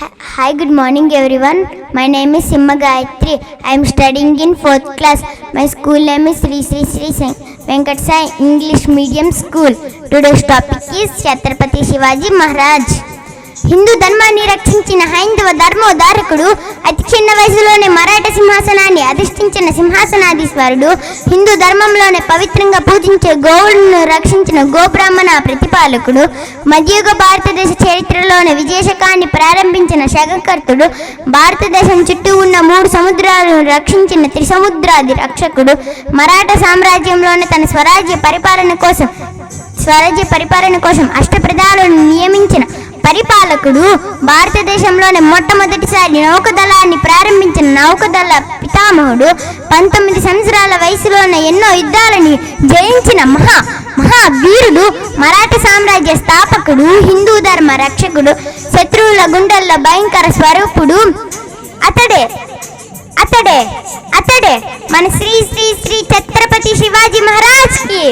Hi, good morning everyone. My name is Simma Gayatri. I am studying in 4th class. My school name is Sri Sri Sri Venkat Sai English Medium School. Today's topic is Chhatrapati Shivaji Maharaj. Hindu ధర్మాన్ని రక్షించిన హైందవ ధర్మోద్ధారకుడు, అతి చిన్న వయసులోనే మరాఠా సింహాసనాన్ని అధిష్ఠించిన సింహాసనాధీశ్వరుడు, హిందూ ధర్మంలోనే పవిత్రంగా పూజించే గోవులను రక్షించిన గోబ్రాహ్మణ ప్రతిపాలకుడు, మధ్యయుగ భారతదేశ చరిత్రలోనే విజయశకాన్ని ప్రారంభించిన శకకర్తుడు, భారతదేశం చుట్టూ ఉన్న 3 సముద్రాలను రక్షించిన త్రిసముద్రాది రక్షకుడు, మరాఠా సామ్రాజ్యంలోనే తన స్వరాజ్య పరిపాలన కోసం అష్టప్రధానులను నియమించిన పరిపాలకుడు, భారతదేశంలోనే మొట్టమొదటిసారి నౌకదళాన్ని ప్రారంభించిన నౌకదళ పితామహుడు, 19 సంవత్సరాల వయసులోనే ఎన్నో యుద్ధాలని జయించిన మహావీరుడు, మరాఠా సామ్రాజ్య స్థాపకుడు, హిందూ ధర్మ రక్షకుడు, శత్రువుల గుండెల్లో భయంకర స్వరూపుడు అతడే మన శ్రీ శ్రీ శ్రీ ఛత్రపతి శివాజీ మహారాజ్ కి.